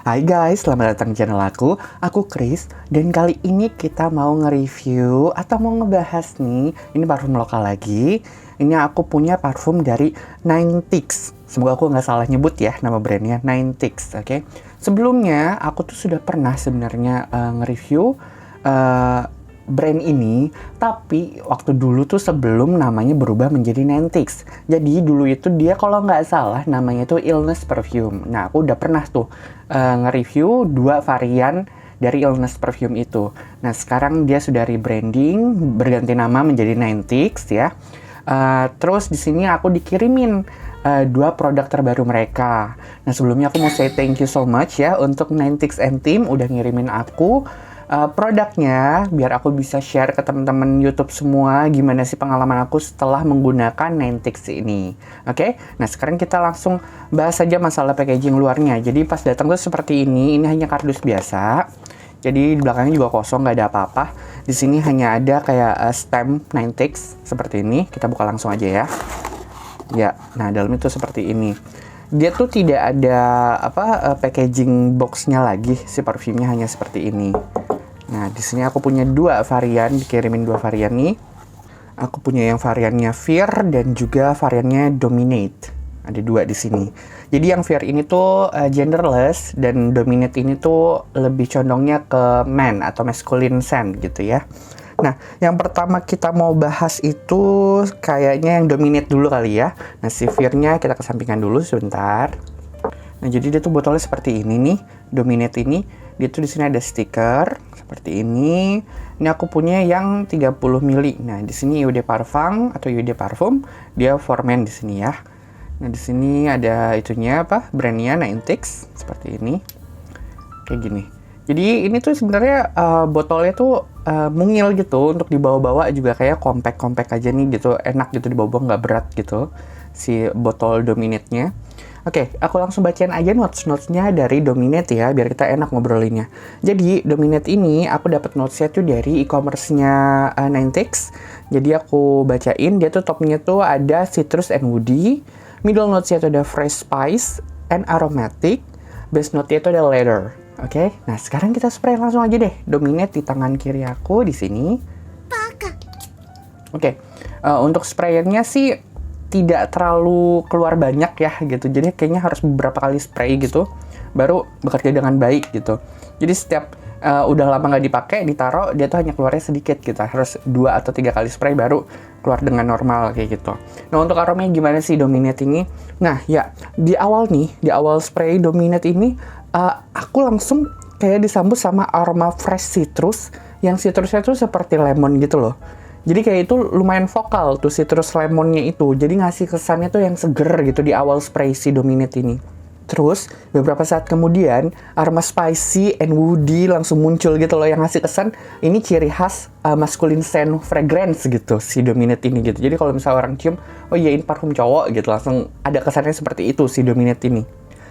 Hai guys, selamat datang di channel aku Chris, dan kali ini kita mau nge-review atau mau ngebahas nih, ini parfum lokal lagi. Ini aku punya parfum dari Ninetix. Semoga aku nggak salah nyebut ya nama brandnya, Ninetix, oke? Sebelumnya aku tuh sudah pernah sebenarnya nge-review brand ini, tapi waktu dulu tuh sebelum namanya berubah menjadi Ninetix. Jadi dulu itu dia kalau nggak salah namanya tuh Illness Perfume. Nah, aku udah pernah tuh nge-review 2 varian dari Illness Perfume itu. Nah, sekarang dia sudah rebranding, berganti nama menjadi Ninetix ya. Terus di sini aku dikirimin 2 produk terbaru mereka. Nah, sebelumnya aku mau say thank you so much ya untuk Ninetix and Team udah ngirimin aku produknya biar aku bisa share ke teman-teman YouTube semua gimana sih pengalaman aku setelah menggunakan Ninetix ini. Oke? Nah, sekarang kita langsung bahas saja masalah packaging luarnya. Jadi pas datang tuh seperti ini hanya kardus biasa. Jadi di belakangnya juga kosong, nggak ada apa-apa. Di sini hanya ada kayak stem Ninetix seperti ini. Kita buka langsung aja ya. Ya, nah dalam itu seperti ini. Dia tuh tidak ada packaging boxnya lagi, si parfumnya hanya seperti ini. Nah, di sini aku punya 2 varian, dikirimin 2 varian nih. Aku punya yang variannya Fear dan juga variannya Dominate. Ada 2 di sini. Jadi yang Fear ini tuh genderless dan Dominate ini tuh lebih condongnya ke man atau masculine scent gitu ya. Nah, yang pertama kita mau bahas itu kayaknya yang Dominate dulu kali ya. Nah, si Fear-nya kita kesampingkan dulu sebentar. Nah, jadi dia tuh botolnya seperti ini nih, Dominate ini. Dia tuh di sini ada stiker seperti ini. Ini aku punya yang 30 ml. Nah, di sini Eau de Parfum atau Eau de Parfum, dia for men di sini ya. Nah, di sini ada itunya brandnya Ninetix seperti ini. Kayak gini. Jadi ini tuh sebenarnya botolnya tuh mungil gitu untuk dibawa-bawa juga kayak compact aja nih gitu, enak gitu dibawa-bawa, nggak berat gitu si botol Dominate-nya. Oke, aku langsung bacain aja notes-nya dari Dominate ya, biar kita enak ngobrolinnya. Jadi, Dominate ini aku dapat notes-nya tuh dari e-commerce-nya Ninetix. Jadi aku bacain, dia tuh topnya tuh ada citrus and woody, middle notes-nya tuh ada fresh spice and aromatic, base note-nya tuh ada leather. Oke, nah sekarang kita spray langsung aja deh. Dominate di tangan kiri aku di sini. Oke, untuk sprayernya sih tidak terlalu keluar banyak ya gitu. Jadi kayaknya harus beberapa kali spray gitu baru bekerja dengan baik gitu. Jadi setiap udah lama nggak dipakai, ditaruh, dia tuh hanya keluarnya sedikit gitu. Harus 2 atau 3 kali spray baru keluar dengan normal kayak gitu. Nah, untuk aromanya gimana sih Dominate ini? Nah, ya di awal spray Dominate ini aku langsung kayak disambut sama aroma fresh citrus, yang citrusnya tuh seperti lemon gitu loh. Jadi kayak itu lumayan vokal tuh citrus lemonnya itu. Jadi ngasih kesannya tuh yang seger gitu di awal spray si Dominate ini. Terus beberapa saat kemudian aroma spicy and woody langsung muncul gitu loh, yang ngasih kesan ini ciri khas masculine scent fragrance gitu si Dominate ini gitu. Jadi kalau misalnya orang cium, oh iya ini parfum cowok gitu, langsung ada kesannya seperti itu si Dominate ini.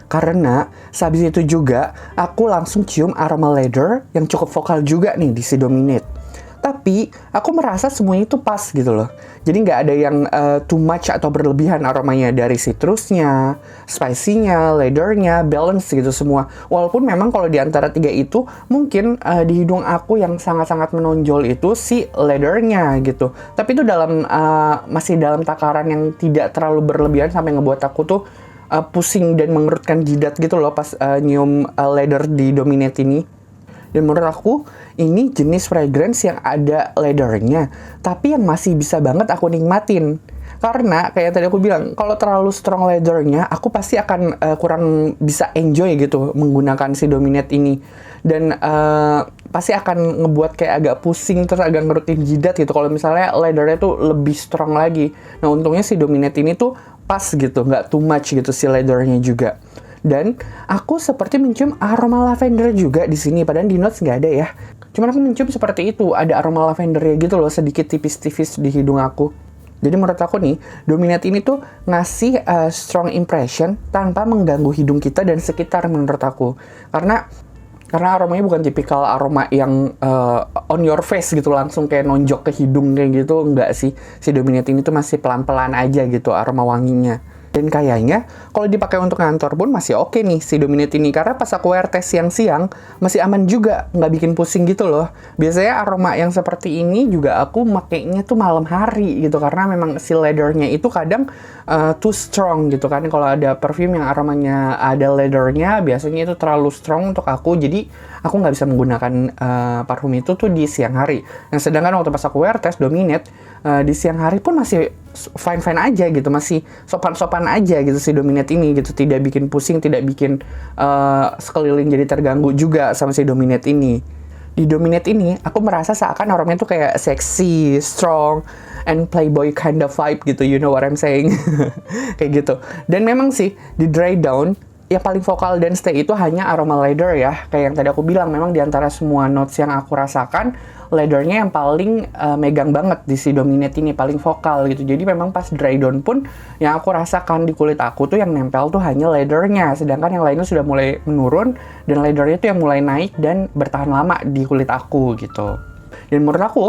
Karena sehabis itu juga aku langsung cium aroma leather yang cukup vokal juga nih di si Dominate. Tapi aku merasa semuanya itu pas gitu loh. Jadi nggak ada yang too much atau berlebihan aromanya, dari citrusnya, spicy-nya, leather-nya, balance gitu semua. Walaupun memang kalau di antara 3 itu mungkin di hidung aku yang sangat-sangat menonjol itu si leather-nya gitu. Tapi itu masih dalam takaran yang tidak terlalu berlebihan sampai ngebuat aku tuh pusing dan mengerutkan jidat gitu loh pas nyium leather di Dominate ini. Dan menurut aku ini jenis fragrance yang ada leather-nya, tapi yang masih bisa banget aku nikmatin. Karena kayak tadi aku bilang, kalau terlalu strong leather-nya, aku pasti akan kurang bisa enjoy gitu menggunakan si Dominate ini. Dan pasti akan ngebuat kayak agak pusing, terus agak ngerutin jidat gitu kalau misalnya leather-nya tuh lebih strong lagi. Nah, untungnya si Dominate ini tuh pas gitu, nggak too much gitu si leather-nya juga. Dan aku seperti mencium aroma lavender juga di sini, padahal di notes nggak ada ya. Cuman aku mencium seperti itu, ada aroma lavendernya gitu loh, sedikit tipis-tipis di hidung aku. Jadi menurut aku nih, Dominate ini tuh ngasih strong impression tanpa mengganggu hidung kita dan sekitar menurut aku. Karena aromanya bukan tipikal aroma yang on your face gitu, langsung kayak nonjok ke hidung kayak gitu, enggak sih. Si Dominate ini tuh masih pelan-pelan aja gitu aroma wanginya. Dan kayaknya kalau dipakai untuk ngantor pun masih oke nih si Dominate ini. Karena pas aku wear test siang-siang masih aman juga, nggak bikin pusing gitu loh. Biasanya aroma yang seperti ini juga aku makainya tuh malam hari gitu. Karena memang si leathernya itu kadang too strong gitu kan. Kalau ada perfume yang aromanya ada leathernya, biasanya itu terlalu strong untuk aku. Jadi aku nggak bisa menggunakan parfum itu tuh di siang hari. Nah sedangkan waktu pas aku wear test Dominate, di siang hari pun masih fine-fine aja gitu, masih sopan-sopan aja gitu si Dominate ini gitu, tidak bikin pusing, tidak bikin sekeliling jadi terganggu juga sama si Dominate ini. Di Dominate ini aku merasa seakan aromanya tuh kayak sexy, strong, and playboy kind of vibe gitu, you know what I'm saying? Kayak gitu. Dan memang sih di Dry Down yang paling vokal dan stay itu hanya aroma leather ya. Kayak yang tadi aku bilang, memang di antara semua notes yang aku rasakan, leathernya yang paling megang banget di si Dominate ini, paling vokal gitu. Jadi memang pas dry down pun yang aku rasakan di kulit aku tuh yang nempel tuh hanya leathernya. Sedangkan yang lainnya sudah mulai menurun dan leathernya tuh yang mulai naik dan bertahan lama di kulit aku gitu. Dan menurut aku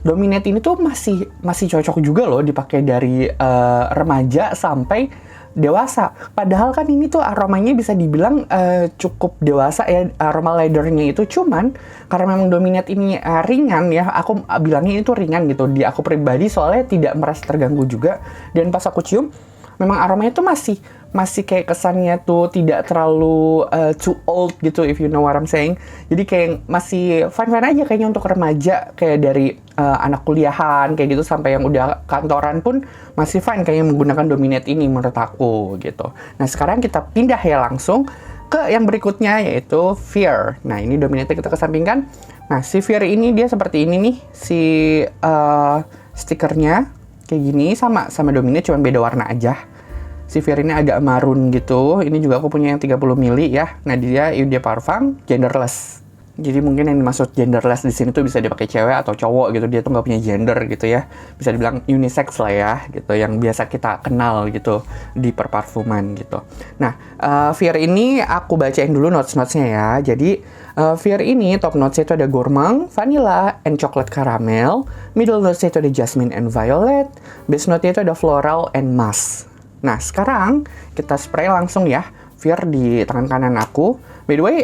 Dominate ini tuh masih cocok juga loh dipakai dari remaja sampai dewasa. Padahal kan ini tuh aromanya bisa dibilang cukup dewasa ya, aroma leathernya itu. Cuman karena memang Dominate ini ringan ya, aku bilangnya itu ringan gitu di aku pribadi, soalnya tidak merasa terganggu juga. Dan pas aku cium memang aromanya tuh masih kayak kesannya tuh tidak terlalu too old gitu, if you know what I'm saying. Jadi kayak masih fine-fine aja kayaknya untuk remaja, kayak dari anak kuliahan kayak gitu sampai yang udah kantoran pun masih fine kayaknya menggunakan Dominate ini menurut aku gitu. Nah sekarang kita pindah ya langsung ke yang berikutnya, yaitu Fear. Nah ini Dominate kita kesampingkan. Nah si Fear ini dia seperti ini nih, si stikernya kayak gini, sama Dominate cuman beda warna aja. Si Fear ini agak marun gitu. Ini juga aku punya yang 30 ml ya. Nah dia Eau de Parfum genderless. Jadi mungkin yang dimaksud genderless di sini tuh bisa dipakai cewek atau cowok gitu. Dia tuh nggak punya gender gitu ya. Bisa dibilang unisex lah ya gitu. Yang biasa kita kenal gitu di perparfuman gitu. Nah Fear ini aku bacain dulu notes-notesnya ya. Jadi Fear ini top notesnya itu ada gourmand, vanilla, and chocolate caramel. Middle notesnya itu ada jasmine and violet. Base note-nya itu ada floral and musk. Nah sekarang kita spray langsung ya Fear di tangan kanan aku. By the way,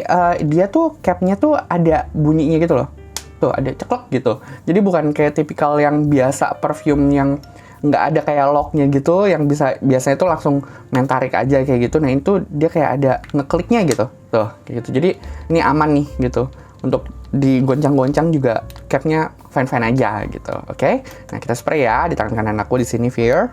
dia tuh capnya tuh ada bunyinya gitu loh. Tuh ada ceklek gitu. Jadi bukan kayak tipikal yang biasa perfume yang nggak ada kayak locknya gitu, yang biasanya tuh langsung main tarik aja kayak gitu. Nah itu dia kayak ada ngekliknya gitu. Tuh kayak gitu. Jadi ini aman nih gitu. Untuk digoncang-goncang juga capnya fine-fine aja gitu. Oke? Nah kita spray ya di tangan kanan aku di sini Fear.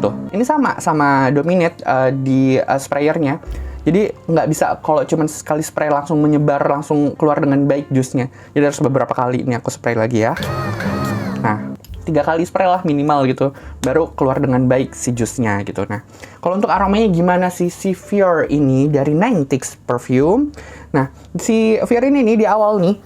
Tuh, ini sama Dominate di sprayernya. Jadi nggak bisa kalau cuma sekali spray langsung menyebar, langsung keluar dengan baik jusnya. Jadi harus beberapa kali. Ini aku spray lagi ya. Nah, 3 kali spray lah minimal gitu, baru keluar dengan baik si jusnya gitu. Nah, kalau untuk aromanya gimana sih si Fear ini dari 90s Perfume? Nah, si Fear ini nih di awal nih,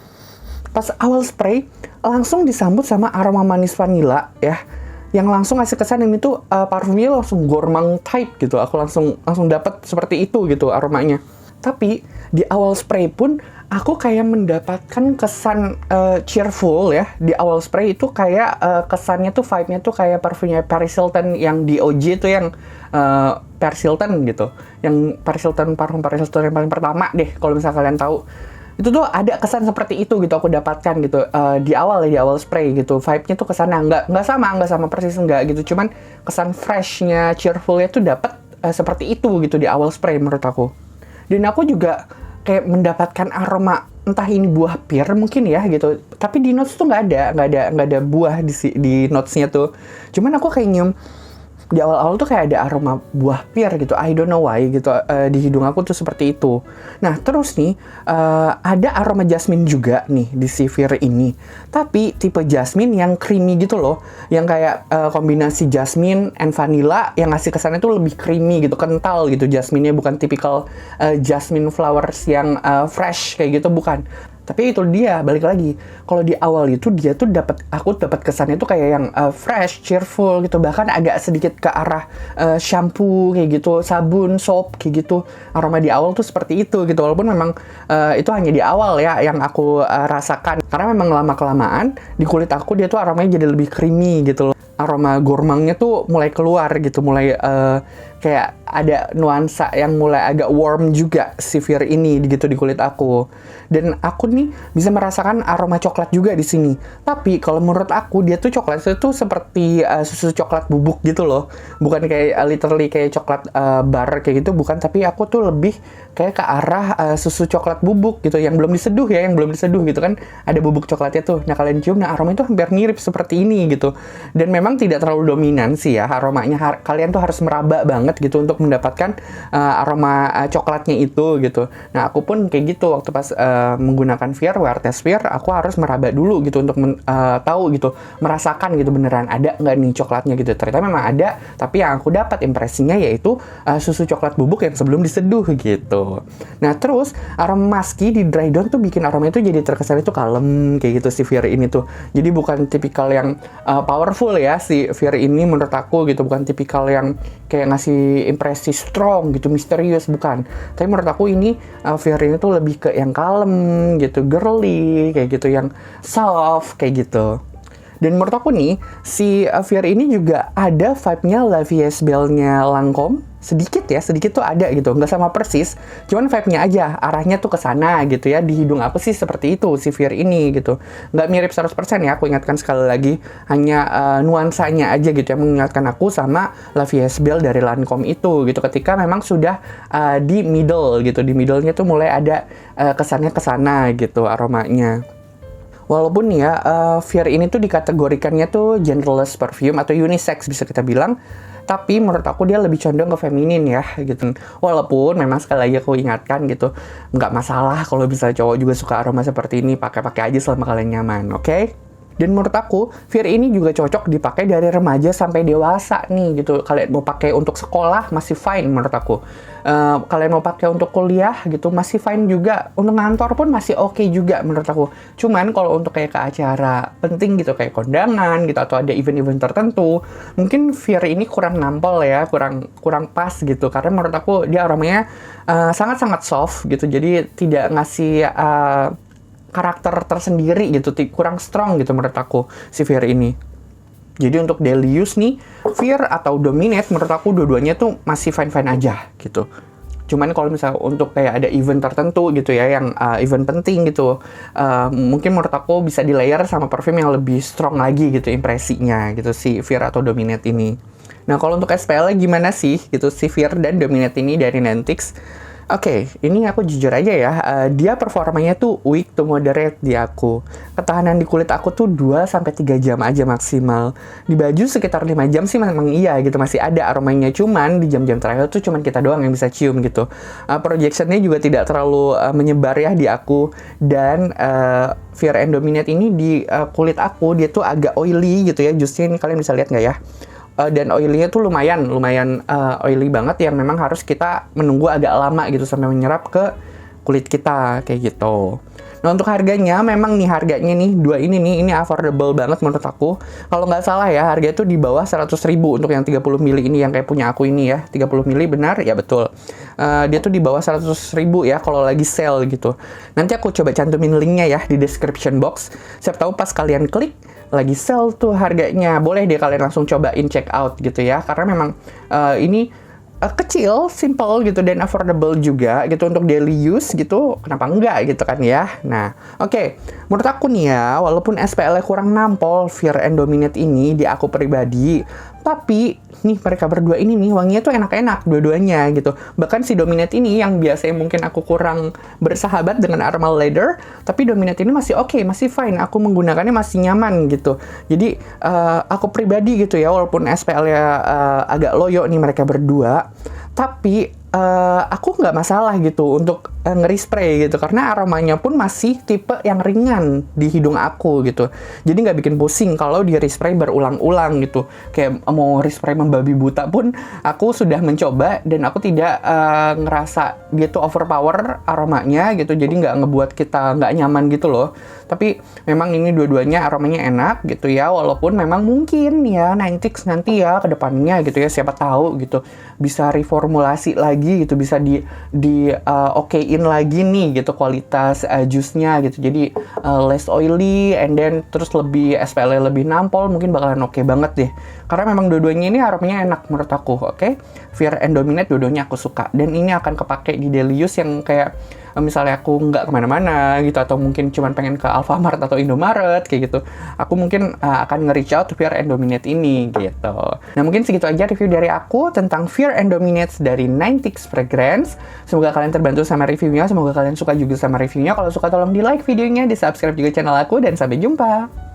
pas awal spray langsung disambut sama aroma manis vanilla ya, yang langsung ngasih kesan ini tuh parfumnya langsung gourmand type gitu. Aku langsung dapat seperti itu gitu aromanya. Tapi di awal spray pun aku kayak mendapatkan kesan cheerful ya. Di awal spray itu kayak kesannya tuh vibe-nya tuh kayak parfumnya Paris Hilton yang di OG itu yang Paris Hilton gitu. Yang Paris Hilton, parfum Paris Hilton yang paling pertama deh kalau misalnya kalian tahu. Itu tuh ada kesan seperti itu gitu aku dapatkan gitu di awal spray gitu. Vibe-nya tuh kesannya nggak sama persis enggak gitu. Cuman kesan fresh-nya, cheerful-nya tuh dapat seperti itu gitu di awal spray menurut aku. Dan aku juga kayak mendapatkan aroma entah ini buah pir mungkin ya gitu. Tapi di notes tuh nggak ada buah di notes-nya tuh. Cuman aku kayak nyium di awal-awal tuh kayak ada aroma buah pir gitu, I don't know why gitu, di hidung aku tuh seperti itu. Nah terus nih ada aroma jasmine juga nih di si Fear ini, tapi tipe jasmine yang creamy gitu loh, yang kayak kombinasi jasmine and vanilla yang ngasih kesannya tuh lebih creamy gitu, kental gitu jasmine-nya, bukan tipikal jasmine flowers yang fresh kayak gitu, bukan. Tapi itu dia, balik lagi. Kalau di awal itu dia tuh aku dapat kesannya tuh kayak yang fresh, cheerful gitu. Bahkan agak sedikit ke arah shampoo kayak gitu, sabun, soap kayak gitu. Aroma di awal tuh seperti itu gitu. Walaupun memang itu hanya di awal ya yang aku rasakan. Karena memang lama-kelamaan di kulit aku dia tuh aromanya jadi lebih creamy gitu loh. aroma gourmandnya tuh mulai keluar gitu, mulai kayak ada nuansa yang mulai agak warm juga si Fear ini gitu di kulit aku. Dan aku nih bisa merasakan aroma coklat juga di sini. Tapi kalau menurut aku dia tuh coklatnya tuh seperti susu coklat bubuk gitu loh. Bukan kayak literally kayak coklat bar kayak gitu, bukan. Tapi aku tuh lebih kayak ke arah susu coklat bubuk gitu, yang belum diseduh ya, yang belum diseduh gitu kan. Ada bubuk coklatnya tuh. Nah kalian cium, nah aromanya tuh hampir mirip seperti ini gitu. Dan memang tidak terlalu dominan sih ya aromanya. Kalian tuh harus meraba banget gitu untuk mendapatkan aroma coklatnya itu gitu. Nah aku pun kayak gitu waktu pas menggunakan Fear, wear test Fear, aku harus meraba dulu gitu untuk tahu gitu, merasakan gitu beneran ada nggak nih coklatnya gitu. Ternyata memang ada, tapi yang aku dapat impresinya yaitu susu coklat bubuk yang sebelum diseduh gitu. Nah terus aroma musky di dry down tuh bikin aroma itu jadi terkesan itu kalem kayak gitu si Fear ini tuh. Jadi bukan tipikal yang powerful ya si Fear ini menurut aku gitu, bukan tipikal yang kayak ngasih impresi strong gitu, misterius, bukan. Tapi menurut aku ini Fear ini tuh lebih ke yang kalem gitu, girly kayak gitu, yang soft kayak gitu. Dan menurut aku nih, si Fear ini juga ada vibe-nya La Vie Belle-nya Lancome. Sedikit tuh ada gitu. Nggak sama persis, cuman vibe-nya aja, arahnya tuh ke sana gitu ya. Di hidung aku sih seperti itu, si Fear ini gitu. Nggak mirip 100% ya, aku ingatkan sekali lagi. Hanya nuansanya aja gitu yang mengingatkan aku sama La Vie Belle dari Lancome itu gitu. Ketika memang sudah di middle gitu. Di middle-nya tuh mulai ada kesannya ke sana gitu aromanya. Walaupun ya, Fear ini tuh dikategorikannya tuh genderless perfume atau unisex bisa kita bilang, tapi menurut aku dia lebih condong ke feminin ya gitu. Walaupun memang sekali lagi aku ingatkan gitu, nggak masalah kalau misalnya cowok juga suka aroma seperti ini, pakai-pakai aja selama kalian nyaman, oke? Dan menurut aku, Fear ini juga cocok dipakai dari remaja sampai dewasa nih gitu. Kalian mau pakai untuk sekolah masih fine menurut aku. Kalian mau pakai untuk kuliah gitu masih fine juga. Untuk ngantor pun masih oke juga menurut aku. Cuman kalau untuk kayak ke acara penting gitu, kayak kondangan gitu atau ada event-event tertentu, mungkin Fear ini kurang nampol ya, kurang pas gitu. Karena menurut aku dia aromanya sangat-sangat soft gitu. Jadi tidak ngasih karakter tersendiri gitu, kurang strong gitu menurut aku si Fear ini. Jadi untuk daily use nih, Fear atau Dominate menurut aku dua-duanya tuh masih fine-fine aja gitu. Cuman kalau misalnya untuk kayak ada event tertentu gitu ya, yang event penting gitu, mungkin menurut aku bisa di layer sama parfum yang lebih strong lagi gitu impresinya gitu si Fear atau Dominate ini. Nah kalau untuk SPL gimana sih gitu si Fear dan Dominate ini dari Nentix? Oke, ini aku jujur aja ya, dia performanya tuh weak to moderate di aku. Ketahanan di kulit aku tuh 2-3 jam aja maksimal. Di baju sekitar 5 jam sih memang iya gitu, masih ada aromanya. Cuman di jam-jam terakhir tuh cuman kita doang yang bisa cium gitu. Projectionnya juga tidak terlalu menyebar ya di aku. Dan Fear and Dominate ini di kulit aku, dia tuh agak oily gitu ya. Jusnya ini kalian bisa lihat nggak ya? Dan oily-nya tuh lumayan oily banget, yang memang harus kita menunggu agak lama gitu sampai menyerap ke kulit kita kayak gitu. Nah untuk harganya, memang nih harganya nih dua ini affordable banget menurut aku. Kalau nggak salah ya harganya tuh di bawah 100.000 untuk yang 30 ml ini, yang kayak punya aku ini ya. 30 ml benar ya, betul. Dia tuh di bawah 100.000 ya kalau lagi sale gitu. Nanti aku coba cantumin linknya ya di description box. Siapa tahu pas kalian klik lagi sale tuh harganya, boleh deh kalian langsung cobain check out gitu ya, karena memang ini kecil, simple gitu, dan affordable juga gitu untuk daily use gitu, kenapa enggak gitu kan ya. Nah oke, menurut aku nih ya, walaupun SPL-nya kurang nampol Fear and Dominate ini di aku pribadi, tapi nih mereka berdua ini nih wanginya tuh enak-enak dua-duanya gitu. Bahkan si Dominate ini yang biasanya mungkin aku kurang bersahabat dengan aroma leather, tapi Dominate ini masih oke, masih fine. Aku menggunakannya masih nyaman gitu. Jadi aku pribadi gitu ya, walaupun SPL-nya agak loyo nih mereka berdua, tapi aku nggak masalah gitu untuk ngeri-spray gitu, karena aromanya pun masih tipe yang ringan di hidung aku gitu. Jadi nggak bikin pusing kalau di respray berulang-ulang gitu. Kayak mau respray membabi buta pun aku sudah mencoba dan aku tidak ngerasa dia tuh overpower aromanya gitu. Jadi nggak ngebuat kita nggak nyaman gitu loh. Tapi memang ini dua-duanya aromanya enak gitu ya. Walaupun memang mungkin ya Nentix nanti ya kedepannya gitu ya, siapa tahu gitu bisa reformulasi lagi lagi gitu, bisa okein lagi nih gitu kualitas jusnya gitu. Jadi less oily and then terus lebih SPL lebih nampol, mungkin bakalan oke banget deh. Karena memang dua-duanya ini aromanya enak menurut aku, oke? Fear and Dominate dua-duanya aku suka. Dan ini akan kepake di daily use yang kayak misalnya aku nggak kemana-mana gitu, atau mungkin cuman pengen ke Alfamart atau Indomaret kayak gitu, aku mungkin akan nge-reach out to Fear and Dominate ini gitu. Nah mungkin segitu aja review dari aku tentang Fear and Dominate dari 9TIX Fragrance. Semoga kalian terbantu sama reviewnya, semoga kalian suka juga sama reviewnya. Kalau suka tolong di like videonya, di subscribe juga channel aku, dan sampai jumpa.